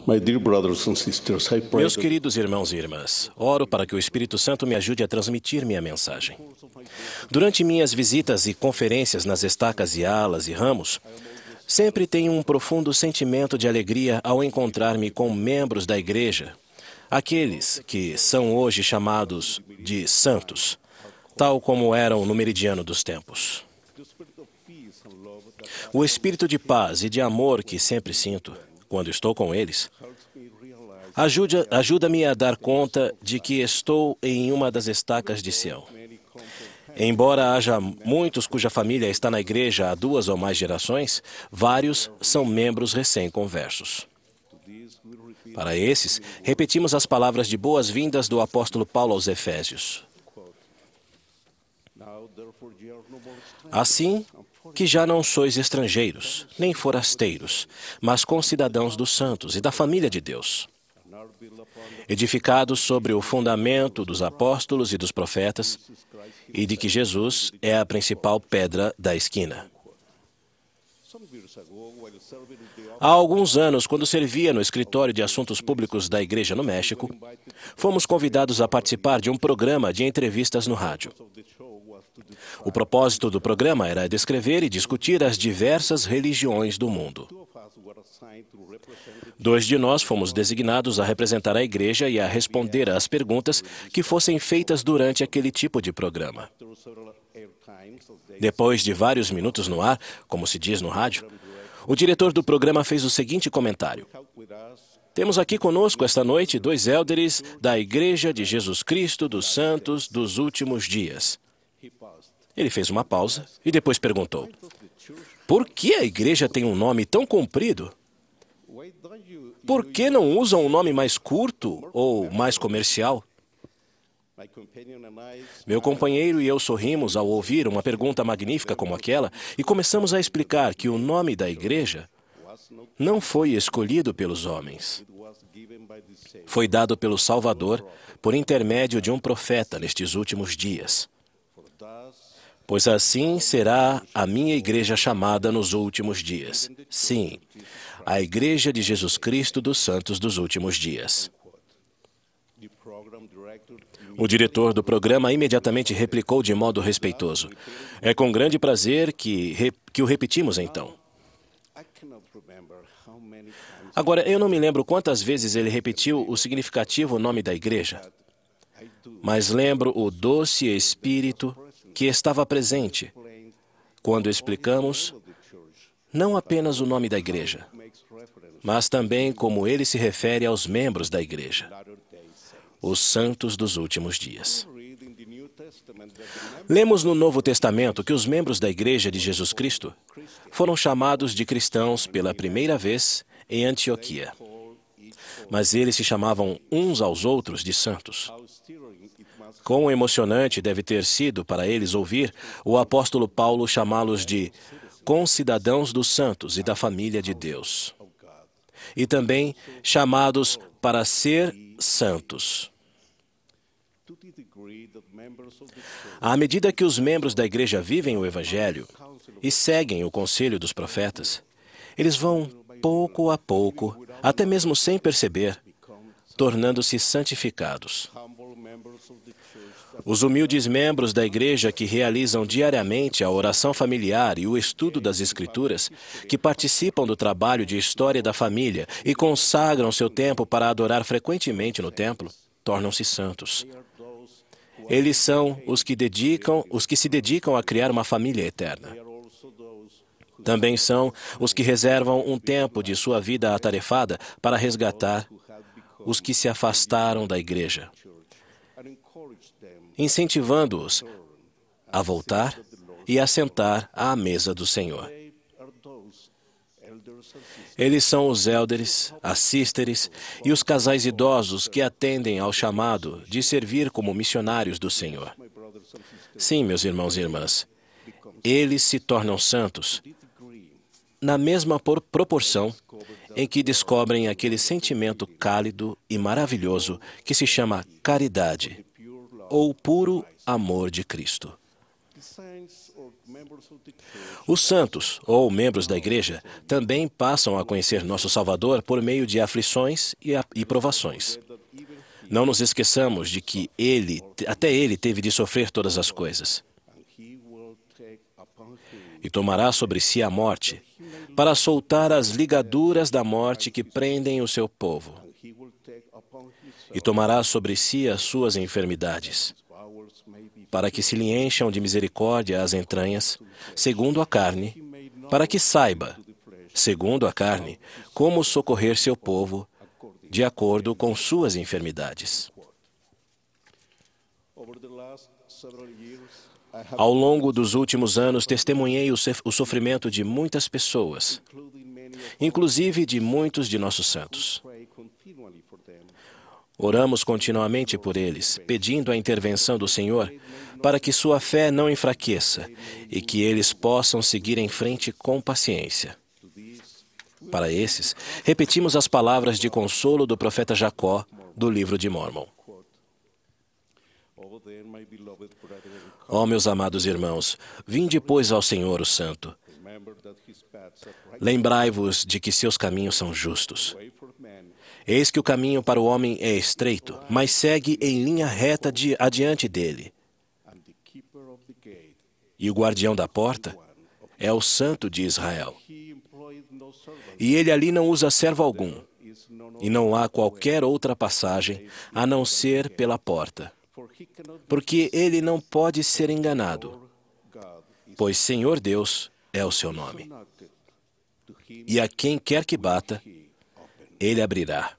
My dear brothers and sisters, I pray Meus queridos irmãos e irmãs, oro para que o Espírito Santo me ajude a transmitir minha mensagem. Durante minhas visitas e conferências nas estacas e alas e ramos, sempre tenho um profundo sentimento de alegria ao encontrar-me com membros da igreja, aqueles que são hoje chamados de santos, tal como eram no meridiano dos tempos. O espírito de paz e de amor que sempre sinto quando estou com eles ajuda-me a dar conta de que estou em uma das estacas de Sião. Embora haja muitos cuja família está na igreja há 2 ou mais gerações, vários são membros recém-conversos. Para esses, repetimos as palavras de boas-vindas do apóstolo Paulo aos Efésios. Assim que já não sois estrangeiros, nem forasteiros, mas concidadãos dos santos e da família de Deus, edificados sobre o fundamento dos apóstolos e dos profetas, e de que Jesus é a principal pedra da esquina. Há alguns anos, quando servia no escritório de assuntos públicos da igreja no México, fomos convidados a participar de um programa de entrevistas no rádio. O propósito do programa era descrever e discutir as diversas religiões do mundo. 2 de nós fomos designados a representar a igreja e a responder às perguntas que fossem feitas durante aquele tipo de programa. Depois de vários minutos no ar, como se diz no rádio, o diretor do programa fez o seguinte comentário: temos aqui conosco esta noite 2 élderes da Igreja de Jesus Cristo dos Santos dos Últimos Dias. Ele fez uma pausa e depois perguntou: por que a igreja tem um nome tão comprido? Por que não usam um nome mais curto ou mais comercial? Meu companheiro e eu sorrimos ao ouvir uma pergunta magnífica como aquela e começamos a explicar que o nome da igreja não foi escolhido pelos homens. Foi dado pelo Salvador por intermédio de um profeta nestes últimos dias. Pois assim será a minha igreja chamada nos últimos dias. Sim, a Igreja de Jesus Cristo dos Santos dos Últimos Dias. O diretor do programa imediatamente replicou de modo respeitoso: é com grande prazer que o repetimos então. Agora, eu não me lembro quantas vezes ele repetiu o significativo nome da igreja, mas lembro o doce espírito que estava presente quando explicamos não apenas o nome da igreja, mas também como ele se refere aos membros da igreja, os santos dos últimos dias. Lemos no Novo Testamento que os membros da Igreja de Jesus Cristo foram chamados de cristãos pela primeira vez em Antioquia, mas eles se chamavam uns aos outros de santos. Quão emocionante deve ter sido para eles ouvir o apóstolo Paulo chamá-los de concidadãos dos santos e da família de Deus, e também chamados para ser santos. À medida que os membros da igreja vivem o Evangelho e seguem o conselho dos profetas, eles vão, pouco a pouco, até mesmo sem perceber, tornando-se santificados. Os humildes membros da igreja que realizam diariamente a oração familiar e o estudo das Escrituras, que participam do trabalho de história da família e consagram seu tempo para adorar frequentemente no templo, tornam-se santos. Eles são os que se dedicam a criar uma família eterna. Também são os que reservam um tempo de sua vida atarefada para resgatar os que se afastaram da igreja, incentivando-os a voltar e a sentar à mesa do Senhor. Eles são os élderes, as sísteres e os casais idosos que atendem ao chamado de servir como missionários do Senhor. Sim, meus irmãos e irmãs, eles se tornam santos na mesma proporção em que descobrem aquele sentimento cálido e maravilhoso que se chama caridade, ou puro amor de Cristo. Os santos, ou membros da igreja, também passam a conhecer nosso Salvador por meio de aflições e provações. Não nos esqueçamos de que até ele teve de sofrer todas as coisas. E tomará sobre si a morte, para soltar as ligaduras da morte que prendem o seu povo. E tomará sobre si as suas enfermidades, para que se lhe encham de misericórdia as entranhas, segundo a carne, para que saiba, segundo a carne, como socorrer seu povo, de acordo com suas enfermidades. Ao longo dos últimos anos, testemunhei o sofrimento de muitas pessoas, inclusive de muitos de nossos santos. Oramos continuamente por eles, pedindo a intervenção do Senhor para que sua fé não enfraqueça e que eles possam seguir em frente com paciência. Para esses, repetimos as palavras de consolo do profeta Jacó, do livro de Mórmon. Ó meus amados irmãos, vinde, pois, ao Senhor o Santo. Lembrai-vos de que seus caminhos são justos. Eis que o caminho para o homem é estreito, mas segue em linha reta adiante dele. E o guardião da porta é o Santo de Israel. E ele ali não usa servo algum, e não há qualquer outra passagem a não ser pela porta. Porque ele não pode ser enganado, pois Senhor Deus é o seu nome. E a quem quer que bata, ele abrirá.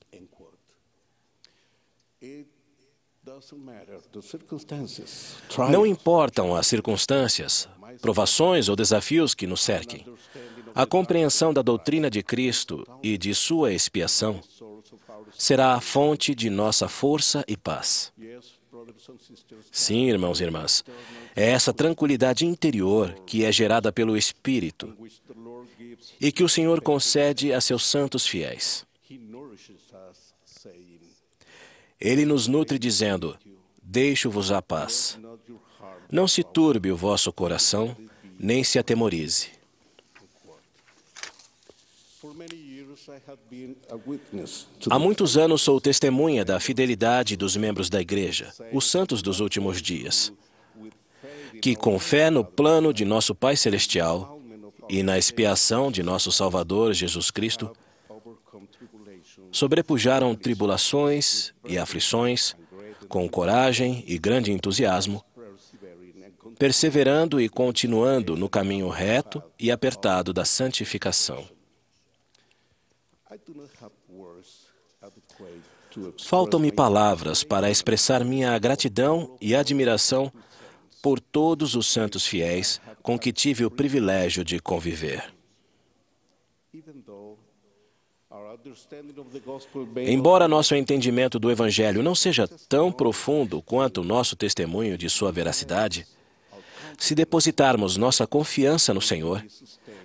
Não importam as circunstâncias, provações ou desafios que nos cerquem. A compreensão da doutrina de Cristo e de sua expiação será a fonte de nossa força e paz. Sim, irmãos e irmãs, é essa tranquilidade interior que é gerada pelo Espírito e que o Senhor concede a seus santos fiéis. Ele nos nutre dizendo: deixo-vos a paz. Não se turbe o vosso coração, nem se atemorize. Há muitos anos sou testemunha da fidelidade dos membros da Igreja, os santos dos últimos dias, que com fé no plano de nosso Pai Celestial e na expiação de nosso Salvador Jesus Cristo, sobrepujaram tribulações e aflições com coragem e grande entusiasmo, perseverando e continuando no caminho reto e apertado da santificação. Faltam-me palavras para expressar minha gratidão e admiração por todos os santos fiéis com que tive o privilégio de conviver. Embora nosso entendimento do Evangelho não seja tão profundo quanto o nosso testemunho de sua veracidade, se depositarmos nossa confiança no Senhor,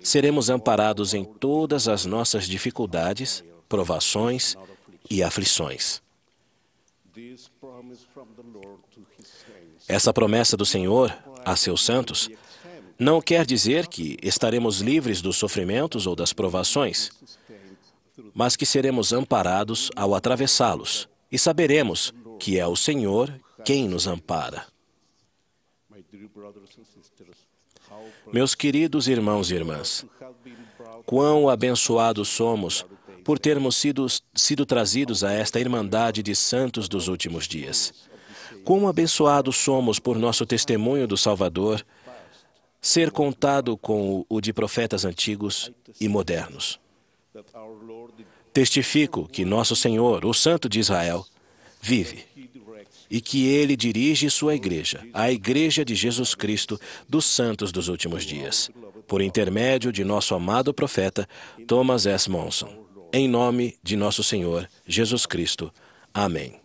seremos amparados em todas as nossas dificuldades, provações e aflições. Essa promessa do Senhor a seus santos não quer dizer que estaremos livres dos sofrimentos ou das provações, mas que seremos amparados ao atravessá-los e saberemos que é o Senhor quem nos ampara. Meus queridos irmãos e irmãs, quão abençoados somos por termos sido trazidos a esta irmandade de santos dos últimos dias. Quão abençoados somos por nosso testemunho do Salvador ser contado com o de profetas antigos e modernos. Testifico que nosso Senhor, o Santo de Israel, vive e que Ele dirige sua igreja, a Igreja de Jesus Cristo dos Santos dos últimos dias, por intermédio de nosso amado profeta Thomas S. Monson. Em nome de nosso Senhor Jesus Cristo. Amém.